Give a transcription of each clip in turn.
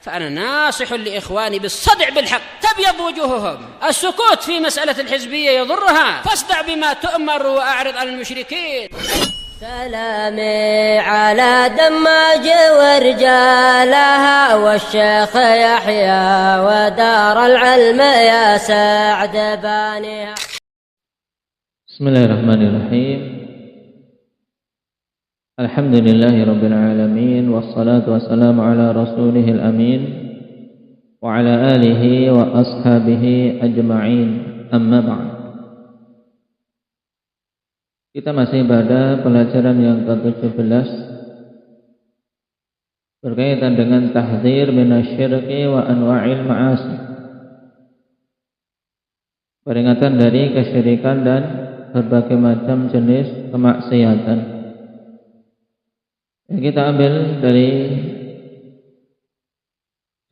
فأنا ناصح لإخواني بالصدع بالحق تبيض وجوههم. السكوت في مسألة الحزبية يضرها، فاصدع بما تؤمر وأعرض عن المشركين. سلامي على دماج ورجالها والشيخ يحيى ودار العلم يا سعد بانيها. Bismillahirrahmanirrahim. Alhamdulillahi rabbil alamin, wassalatu wassalamu ala rasulihil amin wa ala alihi wa ashabihi ajma'in, amma ba'd. Kita masih pada pelajaran yang ke-17 berkaitan dengan tahdzir minasyirki wa anwa'il ma'asi, peringatan dari kesyirikan dan berbagai macam jenis kemaksiatan. Yang kita ambil dari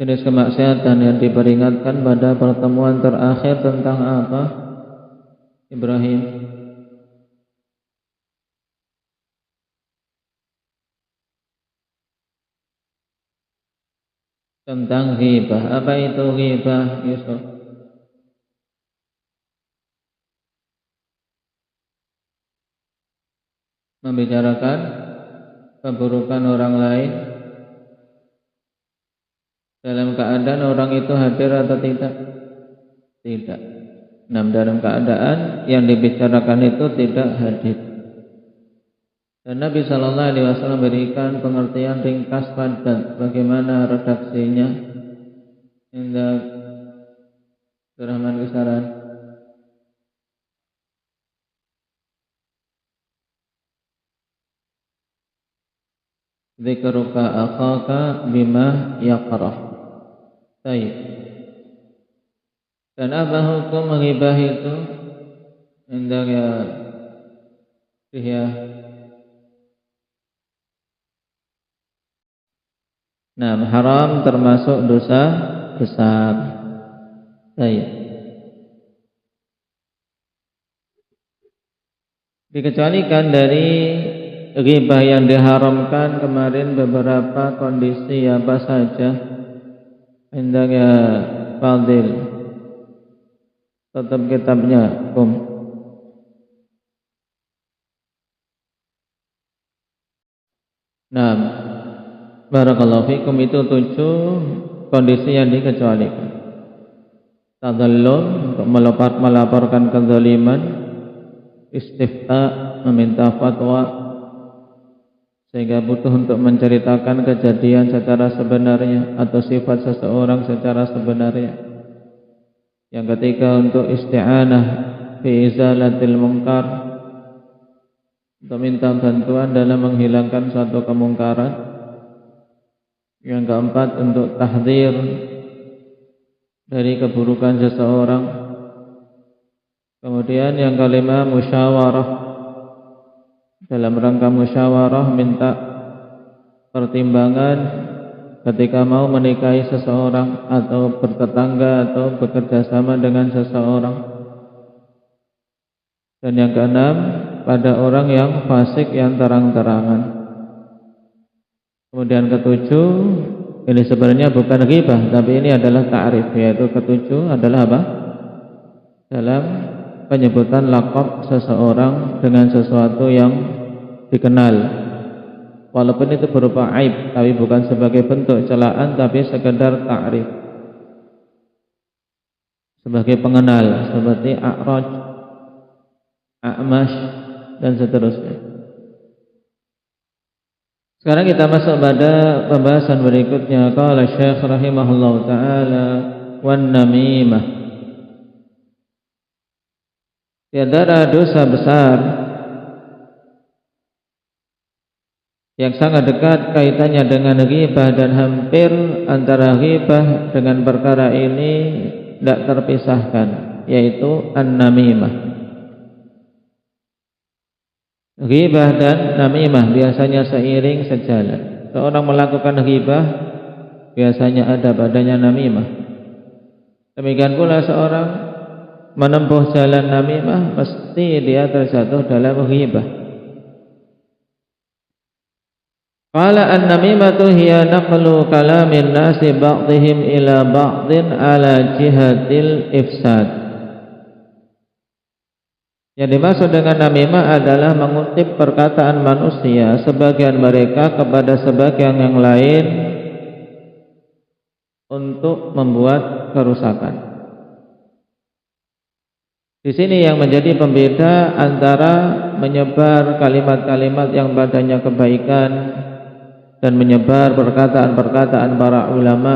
jenis kemaksiatan yang diperingatkan pada pertemuan terakhir tentang apa, Ibrahim? Tentang ghibah. Apa itu ghibah, Yusuf? Membicarakan keburukan orang lain dalam keadaan orang itu hadir atau tidak? Tidak. Nah, dalam keadaan yang dibicarakan itu tidak hadir. Dan Nabi Shallallahu Alaihi Wasallam berikan pengertian ringkas padat bagaimana redaksinya. Indah Rahman Kisaran. Dzikruka akhaka bima yaqrah. Baik. Dan apa hukum ghibah itu? Indah ya. Nah, haram termasuk dosa besar. Baik. Dikecualikan dari ghibah yang diharamkan kemarin beberapa kondisi apa saja. Indah ya Fadil. Tetap kitabnya, Nah, barakallahu fikum, itu 7 kondisi yang dikecualikan. Tadallum, untuk melaporkan kezaliman. Istifta, meminta fatwa sehingga butuh untuk menceritakan kejadian secara sebenarnya atau sifat seseorang secara sebenarnya. Yang ketiga, untuk isti'anah fi izalatil munkar, untuk minta bantuan dalam menghilangkan suatu kemungkaran. Yang keempat, untuk tahdzir dari keburukan seseorang. Kemudian yang kelima, musyawarah, dalam rangka musyawarah minta pertimbangan ketika mau menikahi seseorang atau bertetangga atau bekerja sama dengan seseorang. Dan yang keenam, pada orang yang fasik yang terang-terangan. Kemudian ketujuh, ini sebenarnya bukan ghibah, tapi ini adalah ta'rif, yaitu ketujuh adalah apa? Dalam penyebutan laqab seseorang dengan sesuatu yang dikenal, walaupun itu berupa aib, tapi bukan sebagai bentuk celaan, tapi sekedar ta'rif, sebagai pengenal, seperti A'raj, A'mash, dan seterusnya. Sekarang kita masuk pada pembahasan berikutnya. Qala Syekh rahimahullahu ta'ala, wan namimah, di antara dosa besar yang sangat dekat kaitannya dengan ghibah, dan hampir antara ghibah dengan perkara ini tidak terpisahkan, yaitu an-namimah. Ghibah dan namimah biasanya seiring sejalan. Seorang melakukan ghibah biasanya ada padanya namimah. Demikian pula seorang menempuh jalan namimah, mesti dia terjatuh dalam ghibah. Qala an-namimatu hiya naqlu kalamin nasi ba'dihim ila ba'din ala jihatil ifsad. Yang dimaksud dengan namimah adalah mengutip perkataan manusia sebagian mereka kepada sebagian yang lain untuk membuat kerusakan. Di sini yang menjadi pembeda antara menyebar kalimat-kalimat yang padanya kebaikan dan menyebar perkataan-perkataan para ulama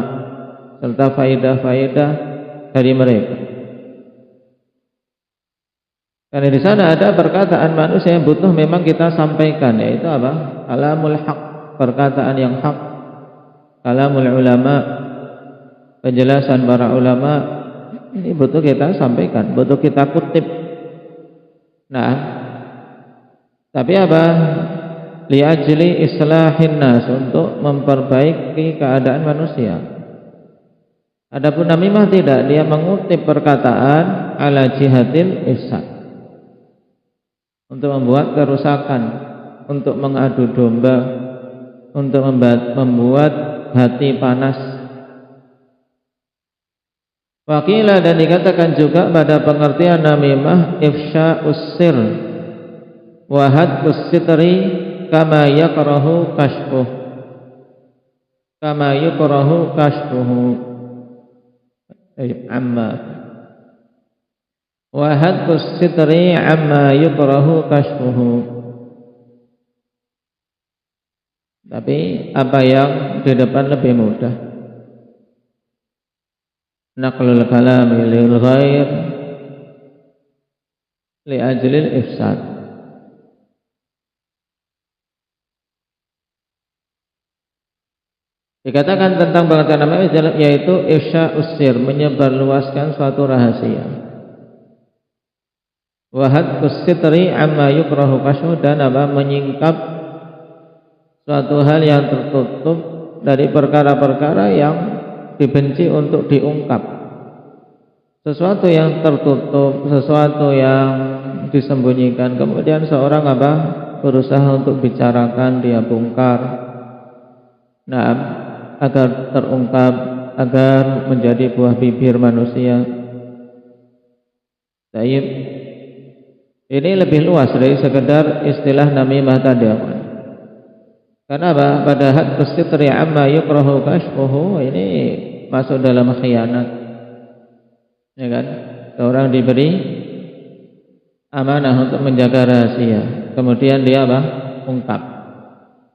serta faedah-faedah dari mereka. Karena di sana ada perkataan manusia yang butuh memang kita sampaikan, yaitu apa? Kalamul haq, perkataan yang hak. Kalamul ulama, penjelasan para ulama, ini butuh kita sampaikan, butuh kita kutip. Nah, tapi apa? Liajli islahin nas, untuk memperbaiki keadaan manusia. Adapun namimah tidak, dia mengutip perkataan ala jihatil ifsad, untuk membuat kerusakan, untuk mengadu domba, untuk membuat hati panas. Waqilah, dan dikatakan juga pada pengertian namimah ifsya'us sir wa hadkus sitri kama yakrahu kashfuh, kama yukrahu kashfuhu amma wa hadkus sitri amma yukrahu kashfuhu. Tapi apa yang di depan lebih mudah? Naqlul kalami lil ghair li ajlil ifsad. Dikatakan tentang pengertian namimah yaitu ifsya'us sir, menyebarluaskan suatu rahasia. Wa hadkus sitri amma yukrahu kashfuhu, dan apa? Menyingkap suatu hal yang tertutup dari perkara-perkara yang dibenci untuk diungkap. Sesuatu yang tertutup, sesuatu yang disembunyikan, kemudian seorang apa? Berusaha untuk bicarakan, dia bongkar. Nah, agar terungkap, agar menjadi buah bibir manusia. Baik. Ini lebih luas dari sekedar istilah namimah tadi. Karena apa? Pada hadkus sitri amma yukrahu kashfuhu, ini masuk dalam khianat. Ya kan? Seorang diberi amanah untuk menjaga rahasia, kemudian dia apa? Ungkap.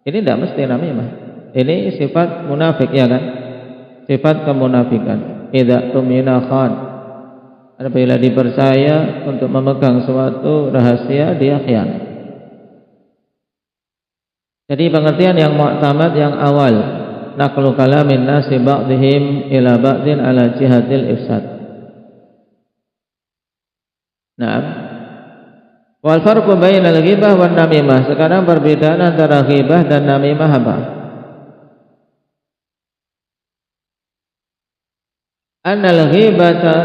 Ini tidak mesti namimah. Ini sifat munafik, ya kan? Sifat kemunafikan. Idza tumina khan. Apabila dipercaya untuk memegang suatu rahasia, dia khianat. Jadi pengertian yang mu'tamad yang awal, naqlu kalamin nasi ba'dihim ila ba'din ala jihatil ifsad. Nah, wal farqu bainal ghibah wan namimah. Sekarang perbedaan antara ghibah dan namimah apa? Annal ghibata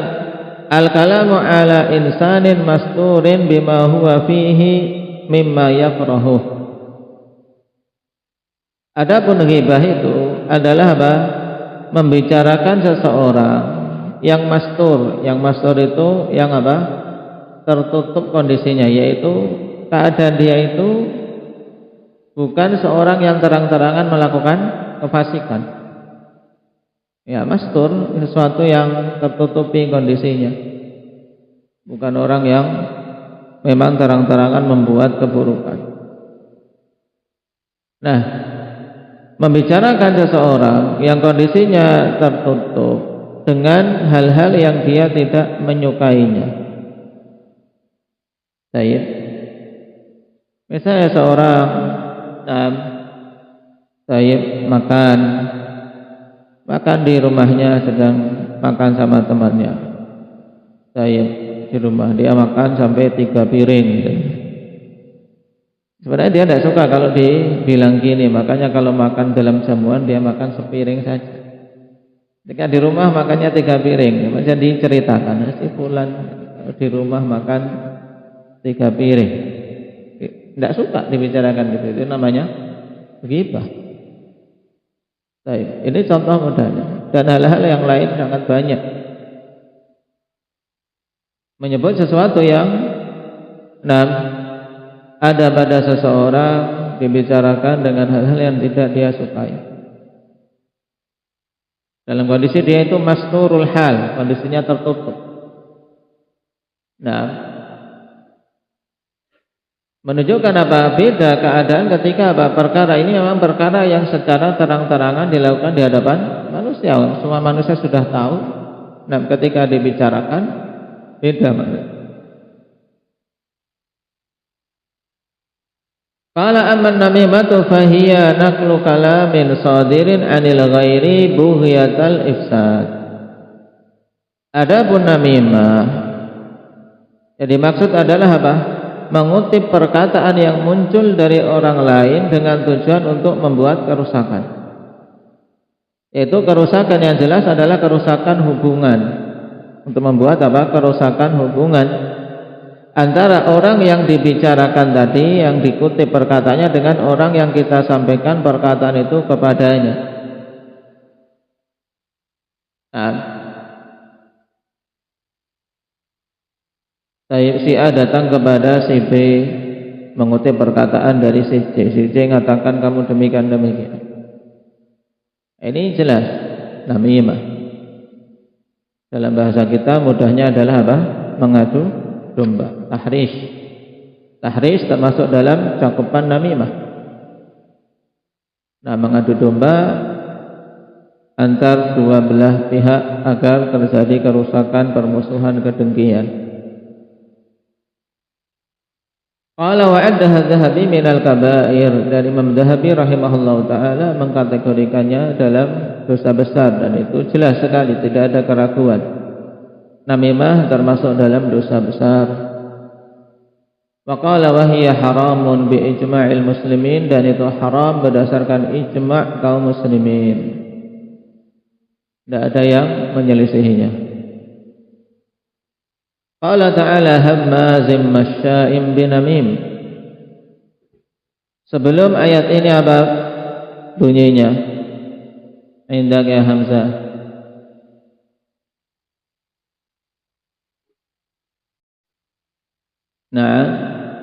al-kalamu ala insanin masturin bima huwa fihi mimma yakrahu. Adapun ghibah itu adalah apa? Membicarakan seseorang yang mastur. Yang mastur itu yang apa? Tertutup kondisinya, yaitu keadaan dia itu bukan seorang yang terang-terangan melakukan kefasikan. Ya, mastur sesuatu yang tertutupi kondisinya, bukan orang yang memang terang-terangan membuat keburukan. Nah, membicarakan seseorang yang kondisinya tertutup dengan hal-hal yang dia tidak menyukainya. Baik. Misalnya seorang makan di rumahnya, sedang makan sama temannya. Di rumah dia makan sampai 3 piring. Sebenarnya dia tidak suka kalau dibilang gini, makanya kalau makan dalam jamuan dia makan sepiring saja. Ketika di rumah makannya 3 piring, macam diceritakan si fulan di rumah makan 3 piring. Tidak suka dibicarakan gitu, itu namanya ghibah. Baik, ini contoh mudahnya. Dan hal-hal yang lain sangat banyak. Menyebut sesuatu yang ada pada seseorang, dibicarakan dengan hal-hal yang tidak dia sukai. Dalam kondisi dia itu masturul hal, kondisinya tertutup. Menunjukkan apa? Beda keadaan ketika perkara ini memang perkara yang secara terang-terangan dilakukan di hadapan manusia. Semua manusia sudah tahu. Ketika dibicarakan beda makna. Qala amman namimatu fahiya naqlu kalamin sadirin 'anil ghairi bughiyatal ifsad. Adapun namimah, jadi maksud adalah apa? Mengutip perkataan yang muncul dari orang lain dengan tujuan untuk membuat kerusakan. Yaitu kerusakan yang jelas adalah kerusakan hubungan. Untuk membuat apa? Kerusakan hubungan antara orang yang dibicarakan tadi, yang dikutip perkataannya, dengan orang yang kita sampaikan perkataan itu kepadanya. Si A datang kepada si B mengutip perkataan dari si C. Si C mengatakan kamu demikian. Ini jelas namimah. Dalam bahasa kita mudahnya adalah apa? Mengadu domba. Tahrish termasuk dalam cakupan namimah. Mengadu domba antar dua belah pihak agar terjadi kerusakan, permusuhan, kedengkian. Qala wa addaha Dzahabi minal kabair, dari Imam Dzahabi rahimahullahu taala mengkategorikannya dalam dosa besar, dan itu jelas sekali, tidak ada keraguan. Namimah termasuk dalam dosa besar. Wa qala wa hiya haramun bi ijma'il muslimin, dan itu haram berdasarkan ijma' kaum muslimin. Tidak ada yang menyelisihinya. Qala ta'ala hammazim masya'im binamim. Sebelum ayat ini apa bunyinya? Indak ya Hamzah.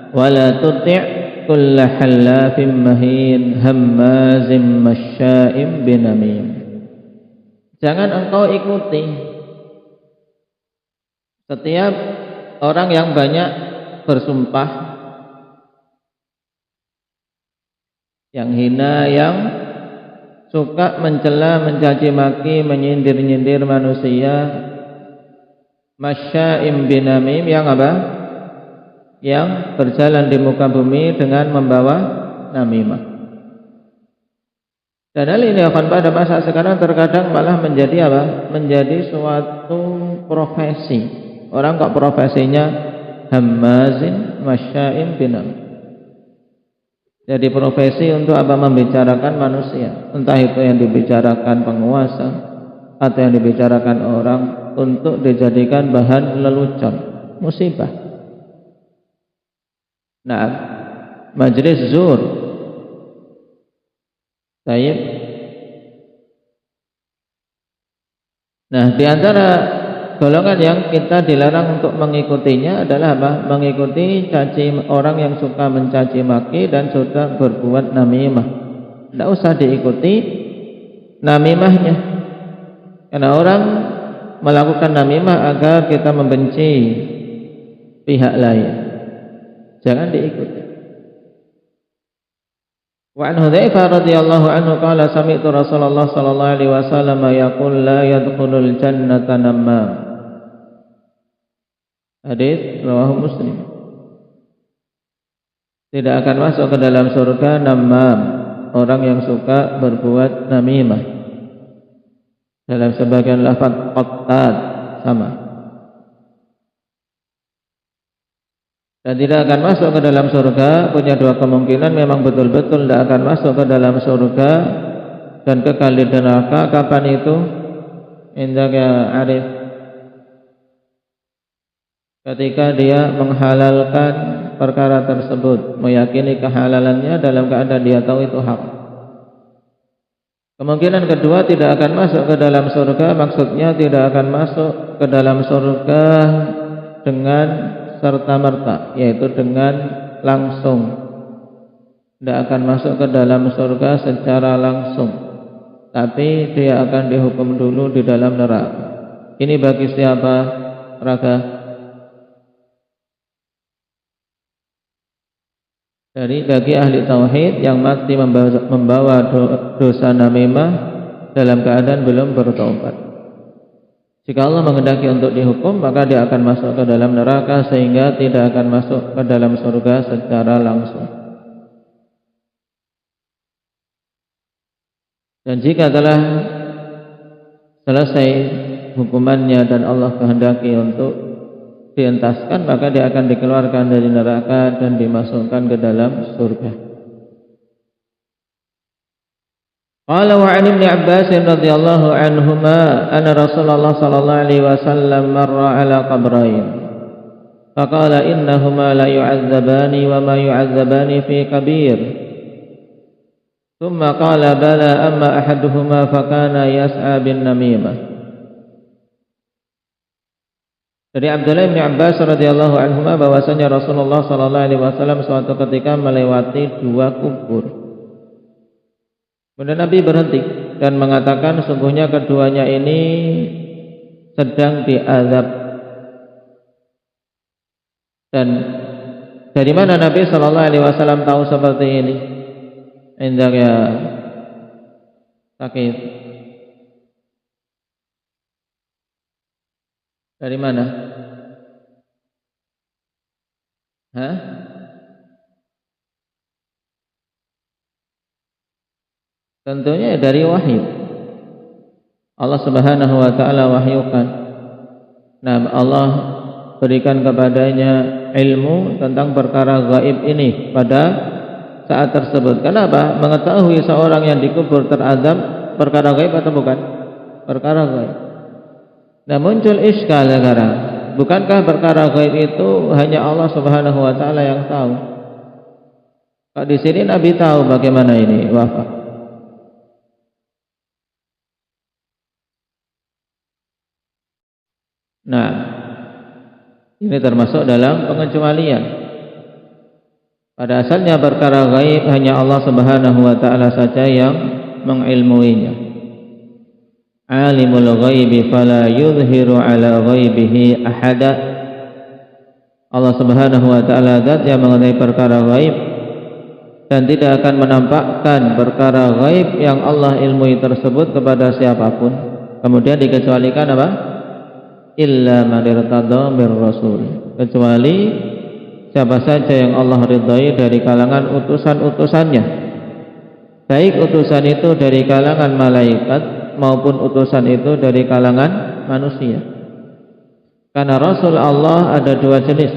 Wala tuti' kulla hallafin mahin hammazim masya'im binamim. Jangan engkau ikuti setiap orang yang banyak bersumpah, yang hina, yang suka mencela, mencaci maki, menyindir-nyindir manusia, masya'im binamim, yang apa? Yang berjalan di muka bumi dengan membawa namimah. Dan hal ini akan pada masa sekarang terkadang malah menjadi apa? Menjadi suatu profesi. Orang kok profesinya hammazin masya'im binam. Jadi profesi untuk apa? Membicarakan manusia. Entah itu yang dibicarakan penguasa atau yang dibicarakan orang untuk dijadikan bahan lelucon, musibah. Majlis zur. Baik. Di antara golongan yang kita dilarang untuk mengikutinya adalah apa? Mengikuti orang yang suka mencaci maki dan suka berbuat namimah. Tidak usah diikuti namimahnya, karena orang melakukan namimah agar kita membenci pihak lain. Jangan diikuti. Wa an Hudzaifah radhiyallahu anhu qala sami'tu Rasulullah sallallahu alaihi wasallam yaqul la yadkhulul jannata nammam. Hadis rawahu Muslim. Tidak akan masuk ke dalam surga nammam, orang yang suka berbuat namimah. Dalam sebagian lafaz qattad sama. Dan tidak akan masuk ke dalam surga, punya dua kemungkinan, memang betul-betul tidak akan masuk ke dalam surga dan kekal di neraka. Kapan itu? Indaka arif, ketika dia menghalalkan perkara tersebut, meyakini kehalalannya dalam keadaan dia tahu itu hak. Kemungkinan kedua, tidak akan masuk ke dalam surga, maksudnya tidak akan masuk ke dalam surga dengan serta-merta, yaitu dengan langsung. Tidak akan masuk ke dalam surga secara langsung, tapi dia akan dihukum dulu di dalam neraka. Ini bagi siapa, Raga? Bagi ahli tauhid yang mati membawa dosa namimah dalam keadaan belum bertaubat. Jika Allah menghendaki untuk dihukum, maka dia akan masuk ke dalam neraka sehingga tidak akan masuk ke dalam surga secara langsung. Dan jika telah selesai hukumannya dan Allah kehendaki untuk dientaskan, maka dia akan dikeluarkan dari neraka dan dimasukkan ke dalam surga. Qala wa 'an Ibnu Abbas radhiyallahu anhuma anna Rasulullah sallallahu alaihi wasallam marra 'ala qabrayn faqala innahuma la yu'adzabani wa ma yu'adzabani fi kabir. Thumma qala bala amma ahaduhuma fakana yas'a bin namimah. Dari Abdullah bin Abbas radhiyallahu anhuma bahwasanya Rasulullah sallallahu alaihi wasallam suatu ketika melewati dua kubur. Kemudian Nabi berhenti dan mengatakan sungguhnya keduanya ini sedang diazab. Dan dari mana Nabi sallallahu alaihi wasallam tahu seperti ini? Indah ya sakit. Dari mana? Tentunya dari wahyu. Allah Subhanahu wa taala wahyukan. Nah, Allah berikan kepadanya ilmu tentang perkara gaib ini pada saat tersebut. Kenapa? Mengetahui seorang yang dikubur terazab perkara gaib atau bukan? Perkara gaib. Nah, muncul iskal sekarang. Bukankah perkara gaib itu hanya Allah Subhanahu wa taala yang tahu? Kalau di sini Nabi tahu bagaimana ini wafat. Nah, ini termasuk dalam pengecualian. Pada asalnya perkara gaib hanya Allah Subhanahu wa taala saja yang mengilmuinya. Alimul ghaibi fala yuzhiru ala ghaibihi ahada. Allah Subhanahu wa taala zat yang mengenai perkara gaib dan tidak akan menampakkan perkara gaib yang Allah ilmui tersebut kepada siapapun. Kemudian dikecualikan apa? Illa man irtada mir rasul. Kecuali siapa saja yang Allah ridhai dari kalangan utusan-utusannya. Baik utusan itu dari kalangan malaikat maupun utusan itu dari kalangan manusia. Karena Rasul Allah ada dua jenis,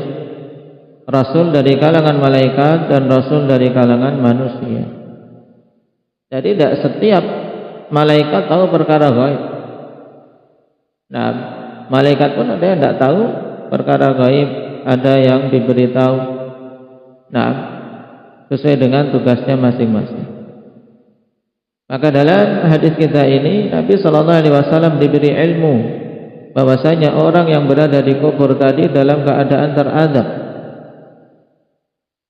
Rasul dari kalangan malaikat dan Rasul dari kalangan manusia. Jadi tidak setiap malaikat tahu perkara gaib. Nah, malaikat pun ada yang tidak tahu perkara gaib, ada yang diberitahu. Nah, sesuai dengan tugasnya masing-masing. Maka dalam hadis kita ini Nabi sallallahu alaihi wasallam diberi ilmu bahwasanya orang yang berada di kubur tadi dalam keadaan terazab.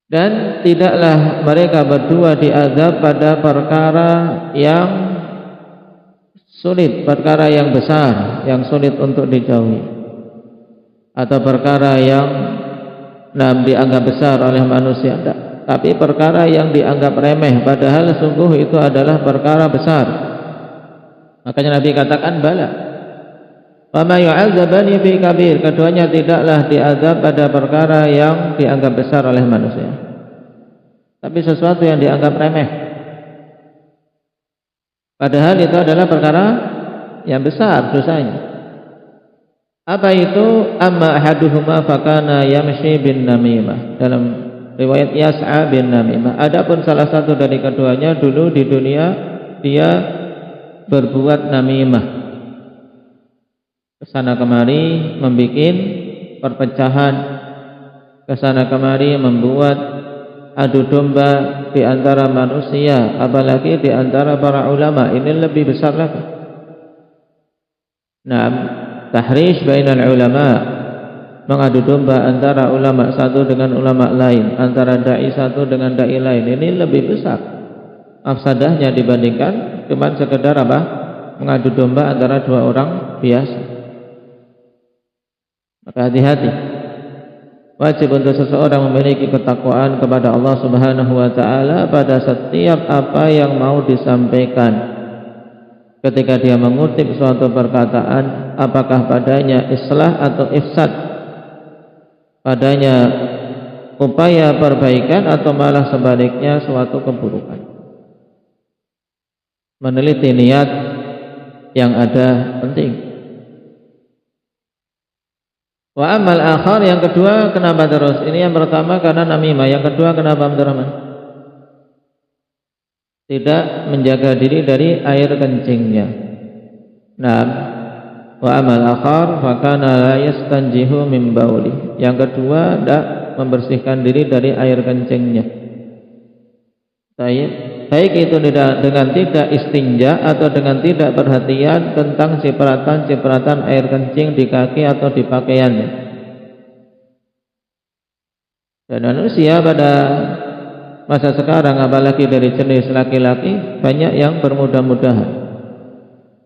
Dan tidaklah mereka berdua diazab pada perkara yang sulit, perkara yang besar, yang sulit untuk dijauhi, atau perkara yang dianggap besar oleh manusia. Tapi perkara yang dianggap remeh, padahal sungguh itu adalah perkara besar. Makanya Nabi katakan bala. Wa ma yu'adzabani fi kabir. Keduanya tidaklah diazab pada perkara yang dianggap besar oleh manusia, tapi sesuatu yang dianggap remeh, padahal itu adalah perkara yang besar dosanya. Apa itu? Amma ahaduhuma fakana yamshi bin namimah. Dalam riwayat Yas'a bin Namimah. Adapun salah satu dari keduanya dulu di dunia dia berbuat namimah, kesana kemari membuat perpecahan, kesana kemari membuat adu domba di antara manusia, apalagi di antara para ulama, ini lebih besar lagi. Nah, tahrish bainal ulama, mengadu domba antara ulama satu dengan ulama lain, antara dai satu dengan dai lain, ini lebih besar mafsadahnya dibandingkan cuma sekedar apa? Mengadu domba antara dua orang biasa. Maka hati-hati. Wajib untuk seseorang memiliki ketakwaan kepada Allah Subhanahu wa taala pada setiap apa yang mau disampaikan. Ketika dia mengutip suatu perkataan, apakah padanya islah atau ifsad, padanya upaya perbaikan atau malah sebaliknya suatu keburukan. Meneliti niat yang ada penting. Wa amal akhar, yang kedua, kenapa terus? Ini yang pertama karena namimah, yang kedua kenapa Abdurrahman? Tidak menjaga diri dari air kencingnya. Nah, wa amal akhar fa kana la yastanjihu min bauli. Yang kedua, tidak membersihkan diri dari air kencingnya. Baik itu dengan tidak istinja atau dengan tidak perhatian tentang cipratan-cipratan air kencing di kaki atau di pakaiannya. Dan manusia pada masa sekarang, apalagi dari jenis laki-laki, banyak yang bermudah-mudahan.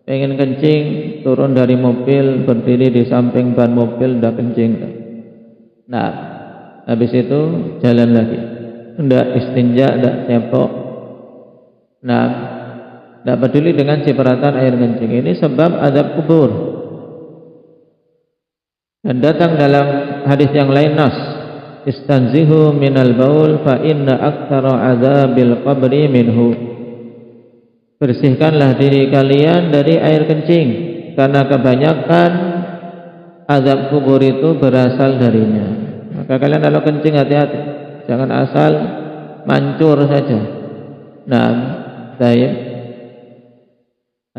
Pengen kencing, turun dari mobil, berdiri di samping ban mobil, udah kencing. Nah, habis itu jalan lagi. Tidak istinja, tidak cebok. Nah, tidak peduli dengan cipratan air kencing. Ini sebab azab kubur. Dan datang dalam hadis yang lain nas, istanzihu minal baul fa inna aktsara azabil qabri minhu. Bersihkanlah diri kalian dari air kencing, karena kebanyakan azab kubur itu berasal darinya. Maka kalian kalau kencing hati-hati, jangan asal mancur saja. Nah, saya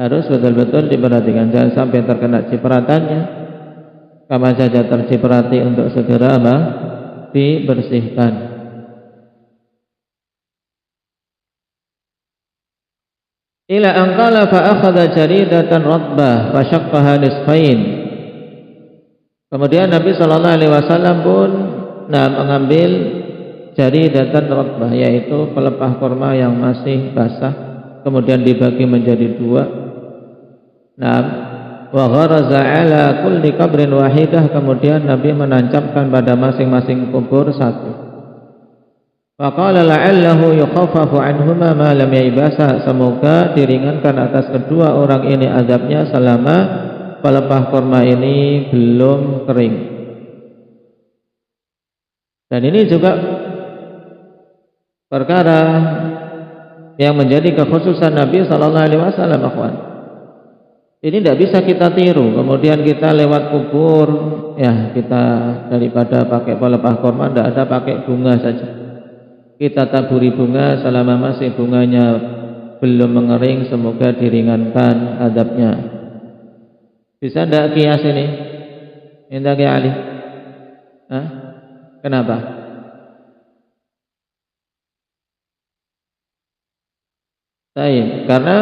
harus betul-betul diperhatikan, jangan sampai terkena cipratannya. Kama saja terciprati untuk segera dibersihkan. Ila anqala fa akhadha jaridatan ratbah fa shaqqaha nisfain. Kemudian Nabi sallallahu alaihi wasallam pun mengambil jaridatan ratbah, yaitu pelepah kurma yang masih basah, kemudian dibagi menjadi dua. Wa gharaza ala kulli qabrin wahidah, kemudian Nabi menancapkan pada masing-masing kubur satu. Wa qala la'allahu yukhaffafu anhuma ma lam yaibasa, semoga diringankan atas kedua orang ini azabnya selama pelepah kurma ini belum kering. Dan ini juga perkara yang menjadi kekhususan Nabi sallallahu alaihi wasallam, akhwan. Ini tidak bisa kita tiru. Kemudian kita lewat kubur, ya kita daripada pakai pelepah kurma, tidak ada, pakai bunga saja. Kita taburi bunga selama masih bunganya belum mengering, semoga diringankan azabnya. Bisa tidak kias ini? Minta ke Ali. Kenapa? Karena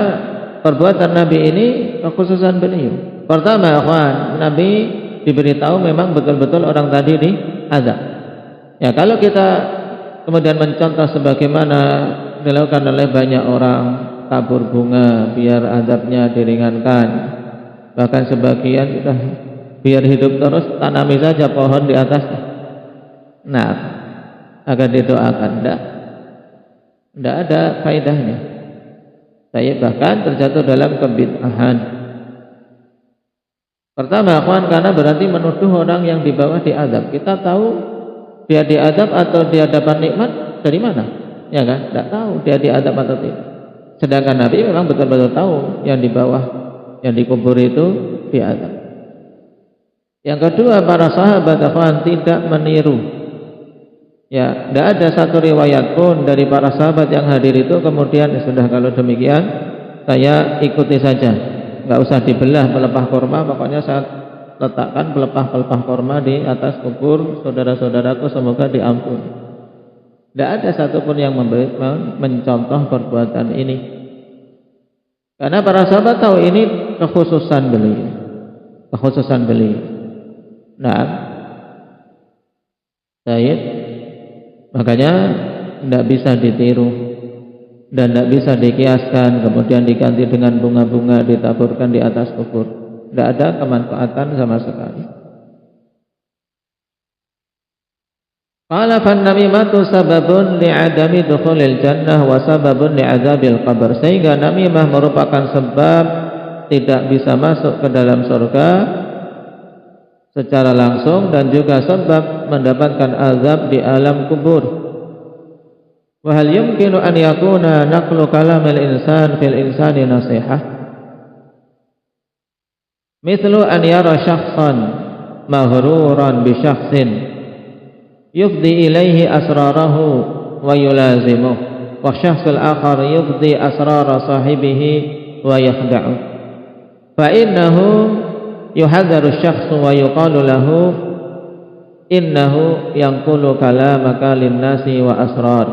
perbuatan Nabi ini kekhususan beliau. Pertama, akhwan, Nabi diberitahu memang betul-betul orang tadi diazab. Ya, kalau kita kemudian mencontoh sebagaimana dilakukan oleh banyak orang, tabur bunga biar azabnya diringankan, bahkan sebagian sudah biar hidup terus, tanami saja pohon di atasnya. Nah, agar didoakan, tidak ada faedahnya. Saya bahkan terjatuh dalam kebid'ahan. Pertama, akhwan, karena berarti menuduh orang yang di bawah diazab. Kita tahu dia diazab atau dia dapat nikmat dari mana? Ya kan? Tidak tahu dia diazab atau tidak. Sedangkan Nabi memang betul-betul tahu yang di bawah, yang dikubur itu diazab. Yang kedua, para sahabat, akhwan, tidak meniru. Ya, tidak ada satu riwayat pun dari para sahabat yang hadir itu kemudian sudah, kalau demikian saya ikuti saja, nggak usah dibelah pelepah kurma, pokoknya saya letakkan pelepah kurma di atas kubur saudara-saudaraku, semoga diampuni. Tidak ada satupun yang mencontoh perbuatan ini. Karena para sahabat tahu ini kekhususan beliau. Kekhususan beliau. Nah, Sayyid, makanya tidak bisa ditiru dan tidak bisa dikiaskan kemudian diganti dengan bunga-bunga ditaburkan di atas kubur. Tidak ada kemanfaatan sama sekali. Qala fan-namimatu sababun li'adami dukhulil jannah wa sababun li'adzabil qabr. Sehingga namimah merupakan sebab tidak bisa masuk ke dalam surga secara langsung dan juga sebab mendapatkan azab di alam kubur. Wa hal yumkinu an yakuna naqlu kalamil insan fil insani nasihah? Mithlu an yara syakhsan maghruran bi syakhsin yufdi ilaihi asrarahu wa yulazimuh wa syakhsul akhar yufdi asrara sahibihi wa yakhda'u fa innahu yuhadzaru syakhsu wa yuqalu lahu innahu yanqulu kalamaka linnasi wa asrar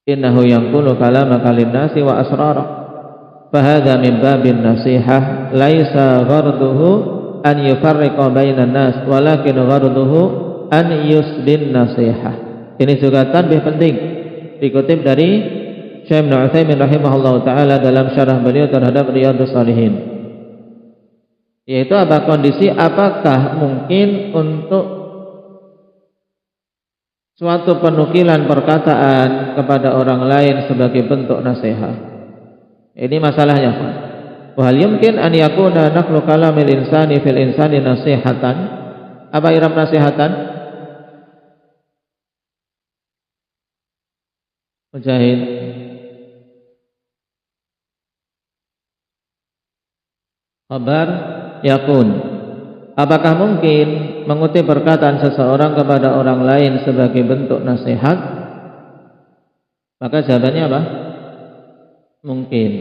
innahu yanqulu kalamaka linnasi wa asrar fa hadza min babin nasihah laisa gharduhu an yufarriqa bainan nas walakin gharduhu an yusbin nasihah. Ini juga tanbih penting dikutip dari Syekh Ibnu Utsaimin rahimahullahu taala dalam syarah beliau terhadap Riyadhus Shalihin, yaitu apa kondisi, apakah mungkin untuk suatu penukilan perkataan kepada orang lain sebagai bentuk nasihat. Ini masalahnya, Pak. Wa hal yumkin an yakuna naqlu kalamil insani fil insani nasihatan? Apa irab nasihatan? Mujahid. Khabar yakun. Apakah mungkin mengutip perkataan seseorang kepada orang lain sebagai bentuk nasihat? Maka jawabannya apa? Mungkin.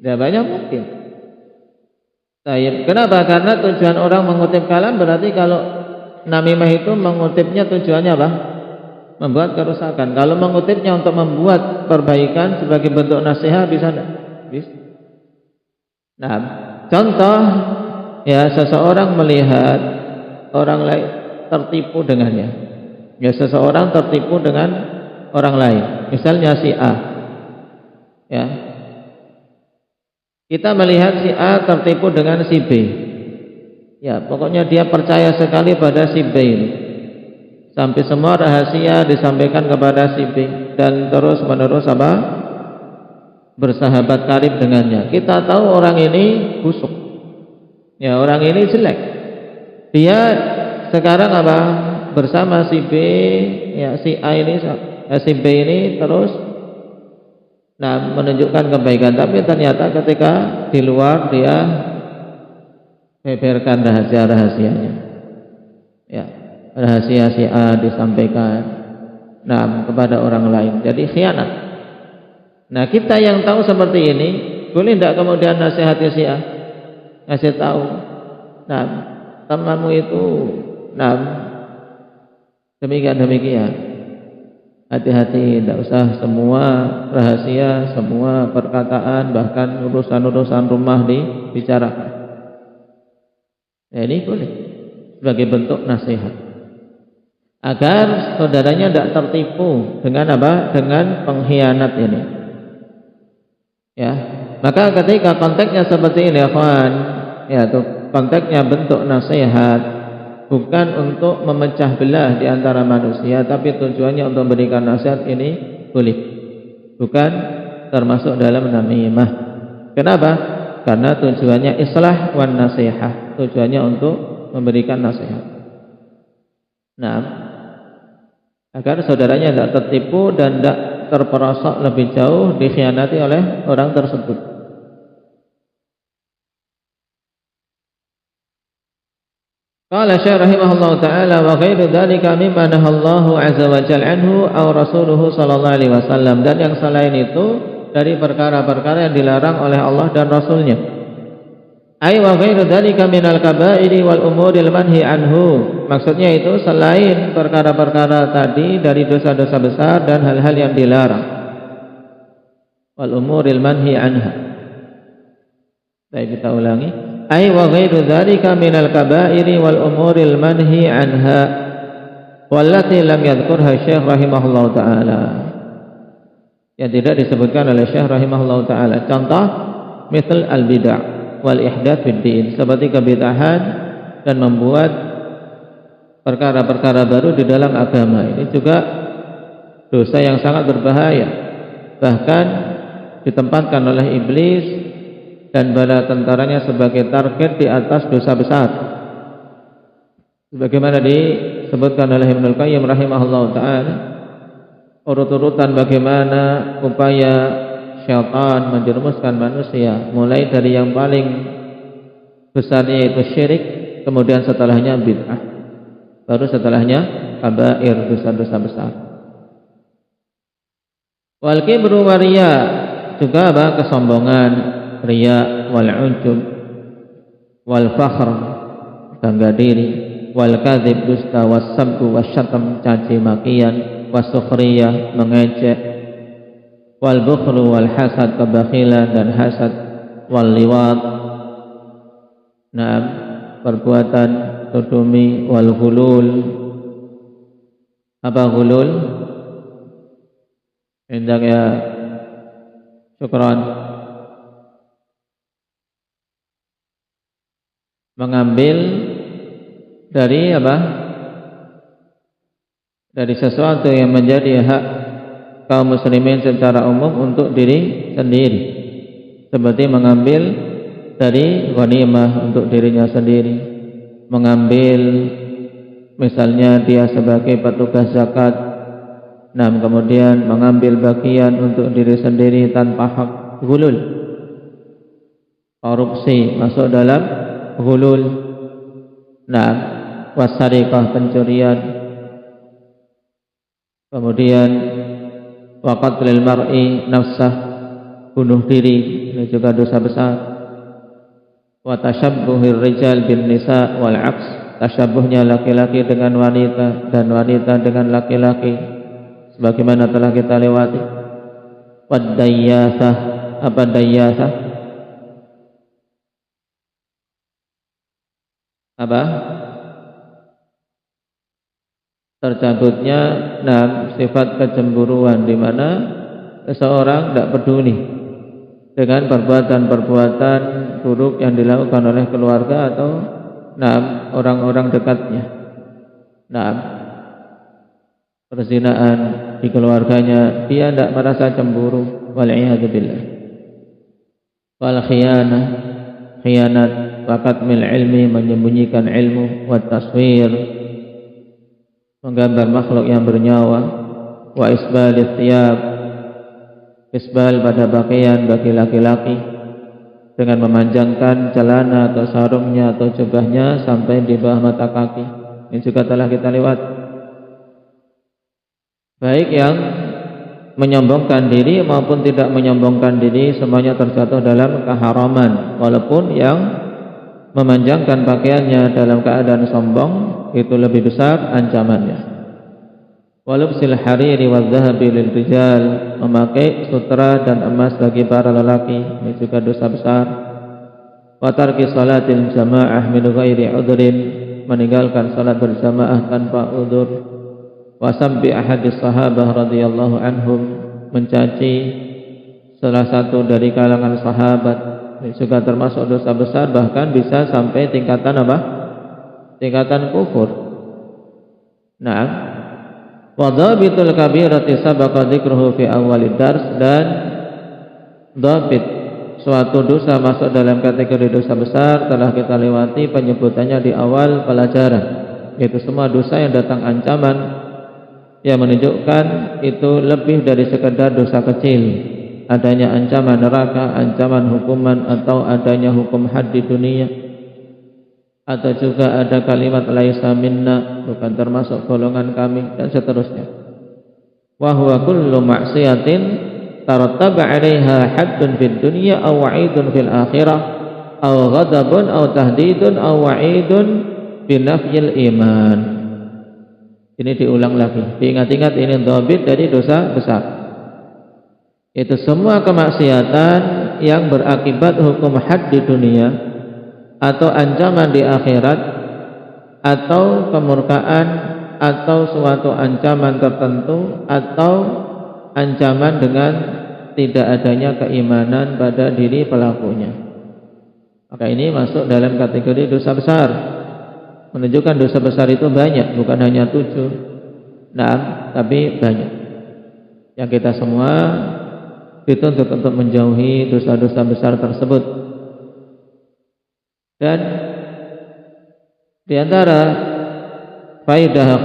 Jawabannya mungkin. Kenapa? Karena tujuan orang mengutip kalam berarti kalau namimah itu mengutipnya tujuannya apa? Membuat kerusakan. Kalau mengutipnya untuk membuat perbaikan sebagai bentuk nasihat, bisa tidak? Bisa. Nah, contoh ya, seseorang melihat orang lain tertipu dengannya. Ya, seseorang tertipu dengan orang lain. Misalnya si A. Ya. Kita melihat si A tertipu dengan si B. Ya, pokoknya dia percaya sekali pada si B ini. Sampai semua rahasia disampaikan kepada si B dan terus menerus apa? Bersahabat karib dengannya. Kita tahu orang ini busuk. Ya, orang ini jelek. Dia sekarang apa? Bersama si B, ya si A ini, si B ini terus menunjukkan kebaikan, tapi ternyata ketika di luar dia beberkan rahasia-rahasianya. Ya, rahasia si A disampaikan kepada orang lain. Jadi khianat. Nah, kita yang tahu seperti ini, boleh tidak kemudian nasihati si A? Ngasih tahu. Temanmu itu demikian. Hati-hati, tidak usah semua rahasia, semua perkataan, bahkan urusan-urusan rumah dibicarakan. Ini boleh sebagai bentuk nasihat agar saudaranya tidak tertipu dengan apa? Dengan pengkhianat ini. Ya, maka ketika konteksnya seperti ini, kawan, ya, tuh konteksnya bentuk nasihat. Bukan untuk memecah belah di antara manusia, tapi tujuannya untuk memberikan nasihat, ini boleh. Bukan termasuk dalam namimah. Kenapa? Karena tujuannya islah wan nasihah. Tujuannya untuk memberikan nasihat. Nah, agar saudaranya tidak tertipu dan tidak terperosok lebih jauh dikhianati oleh orang tersebut. Qala Syekh rahimahullahu taala wa ghairu dzalika mimma nahallahu azza wa jalla anhu aw rasuluhu sallallahu alaihi wasallam, dan yang selain itu dari perkara-perkara yang dilarang oleh Allah dan Rasulnya. Ai wa ghairu dzalika minal kaba'iri wal umuril manhi anhu. Maksudnya itu selain perkara-perkara tadi dari dosa-dosa besar dan hal-hal yang dilarang. Wal umuril manhi anha. Baik, kita ulangi. Ai wa ghairu dzalika minal kaba'iri wal umuril manhi anha. Wallati lam yadhkurha Syekh rahimahullahu taala. Yang tidak disebutkan oleh Syekh rahimahullahu taala. Contoh, misal al-bid'ah wal ihdaats fid din, seperti kebid'ahan dan membuat perkara-perkara baru di dalam agama. Ini juga dosa yang sangat berbahaya, bahkan ditempatkan oleh iblis dan bala tentaranya sebagai target di atas dosa besar, sebagaimana disebutkan oleh Ibnu Qayyim rahimahullahu taala, urut-urutan bagaimana upaya syaitan menjerumuskan manusia, mulai dari yang paling besar yaitu syirik, kemudian setelahnya bid'ah, baru setelahnya kabair, dosa-dosa besar. Wal kibru wa riya, juga apa? Kesombongan, riya, wal ujub, wal fakhr, bangga diri, wal kadzib, dusta, was sabbu, wasyatam, caci makian, wasukhriyah, mengejek, wal bukhlu wal hasad, kebakhilan dan hasad, wal liwat, naam, perbuatan sodomi, wal ghulul. Apa ghulul? Indah ya, syukran. Mengambil dari apa? Dari sesuatu yang menjadi hak kaum muslimin secara umum untuk diri sendiri, seperti mengambil dari ghanimah untuk dirinya sendiri, mengambil misalnya dia sebagai petugas zakat, nah kemudian mengambil bagian untuk diri sendiri tanpa hak, ghulul. Korupsi masuk dalam ghulul. Nah, wasariqah, pencurian, kemudian wa qatlil mar'i nafsah, bunuh diri, ini juga dosa besar. Wa tashabbuhir rijal bin nisa wal aks, tashabbuhnya laki-laki dengan wanita dan wanita dengan laki-laki, sebagaimana telah kita lewati. Wad dayyasah, apa dayyasah? Apa? Tercabutnya sifat kecemburuan, di mana seseorang tidak peduli dengan perbuatan-perbuatan buruk yang dilakukan oleh keluarga atau orang-orang dekatnya. Perzinaan di keluarganya, dia tidak merasa cemburu. Wal'iyadzubillah. Wal khiyanah, khianat, wakatmil ilmi, menyembunyikan ilmu, wat taswir, menggambar makhluk yang bernyawa, wa isbalith thiyab, isbal pada pakaian bagi laki-laki dengan memanjangkan celana atau sarungnya atau jubahnya sampai di bawah mata kaki. Ini juga telah kita lewat. Baik yang menyombongkan diri maupun tidak menyombongkan diri, semuanya terjatuh dalam keharaman. Walaupun yang memanjangkan pakaiannya dalam keadaan sombong itu lebih besar ancamannya. Walubsil hariri wal dhahabi lil rijal, memakai sutra dan emas bagi para lelaki, ini juga dosa besar. Wa tarki salatil jamaah min ghairi udhrin, meninggalkan salat berjamaah tanpa udzur. Wa sabbi ahadis sahabah radhiyallahu anhum, mencaci salah satu dari kalangan sahabat, ini juga termasuk dosa besar, bahkan bisa sampai tingkatan apa? Tingkatan kufur. Nah, wa dhabitul kabirati sabaqa dzikruhu fi awwalid dars, dan dhabit suatu dosa masuk dalam kategori dosa besar telah kita lewati penyebutannya di awal pelajaran, yaitu semua dosa yang datang ancaman yang menunjukkan itu lebih dari sekedar dosa kecil, adanya ancaman neraka, ancaman hukuman, atau adanya hukum had di dunia, atau juga ada kalimat laisa minna, bukan termasuk golongan kami, dan seterusnya. Wa huwa kullu ma'siyatin tarattaba 'alaiha haddun fid dunya aw 'idun fil akhirah, au ghadabun au tahdidun au wa'idun binafyil iman. Ini diulang lagi. Diingat-ingat ini dhabit dari dosa besar. Itu semua kemaksiatan yang berakibat hukum had di dunia atau ancaman di akhirat atau kemurkaan atau suatu ancaman tertentu atau ancaman dengan tidak adanya keimanan pada diri pelakunya. Maka ini masuk dalam kategori dosa besar. Menunjukkan dosa besar itu banyak, bukan hanya 7, tapi banyak. Yang kita semua dituntut untuk menjauhi dosa-dosa besar tersebut. Dan di antara faidah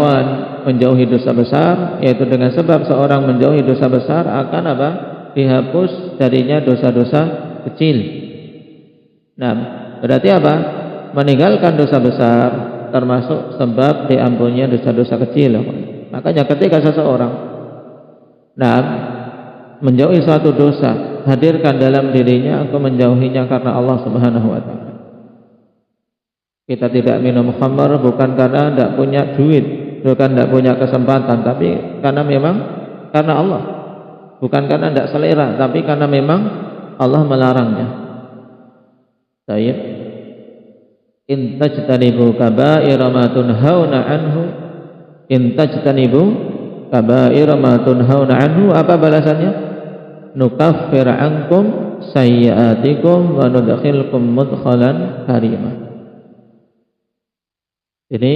menjauhi dosa besar, yaitu dengan sebab seorang menjauhi dosa besar akan apa? Dihapus darinya dosa-dosa kecil. Berarti apa? Meninggalkan dosa besar termasuk sebab diampuninya dosa-dosa kecil. Makanya ketika seseorang menjauhi suatu dosa, hadirkan dalam dirinya aku menjauhinya karena Allah Subhanahu wa taala. Kita tidak minum khamar bukan karena tidak punya duit, bukan tidak punya kesempatan, tapi karena memang karena Allah. Bukan karena tidak selera, tapi karena memang Allah melarangnya. Baik. In tajtanibu kaba'ira ma tunhauna anhu, in tajtanibu kaba'ira ma tunhauna anhu, apa balasannya? Nukaffir ankum sayyi'atikum wa nudkhilkum mudkhalan karima. Ini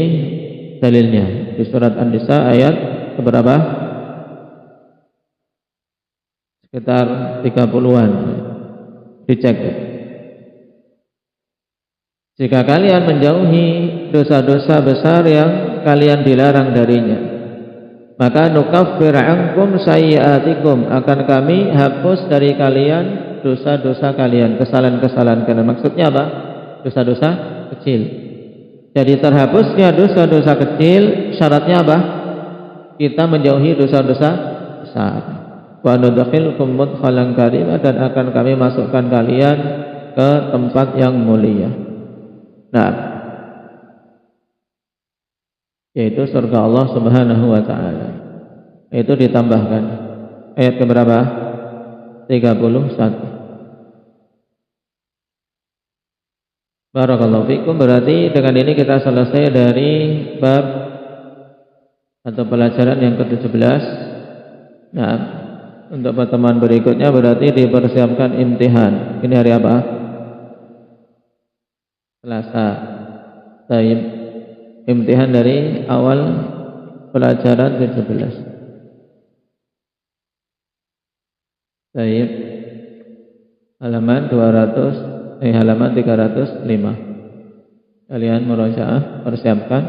dalilnya di surat An-Nisa ayat berapa? Sekitar 30-an. Dicek. Jika kalian menjauhi dosa-dosa besar yang kalian dilarang darinya, maka nukaffir ankum sayyi'atikum, akan kami hapus dari kalian dosa-dosa kalian, kesalahan-kesalahan kalian. Maksudnya apa? Dosa-dosa kecil. Jadi terhapusnya dosa-dosa kecil syaratnya apa? Kita menjauhi dosa-dosa besar. Wa nudkhilkum mudkhalan karima, dan akan kami masukkan kalian ke tempat yang mulia. Yaitu surga Allah Subhanahu wa taala. Itu ditambahkan ayat ke berapa? 31. Barakallahu fikum. Berarti dengan ini kita selesai dari bab atau pelajaran yang ke-17. Untuk pertemuan berikutnya berarti dipersiapkan imtihan. Ini hari apa? Selasa. Baik. Imtihan dari awal pelajaran 17. Baik. Halaman 305. Kalian murajaah, persiapkan.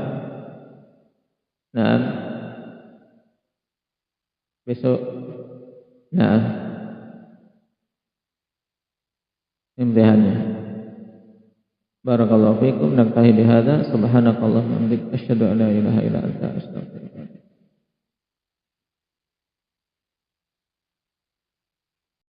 Besok imtihannya. Barakallahu fikum. Naktahi bihadza. Subhanakallahumma wa bihamdika asyhadu an la ilaha illa anta astaghfiruka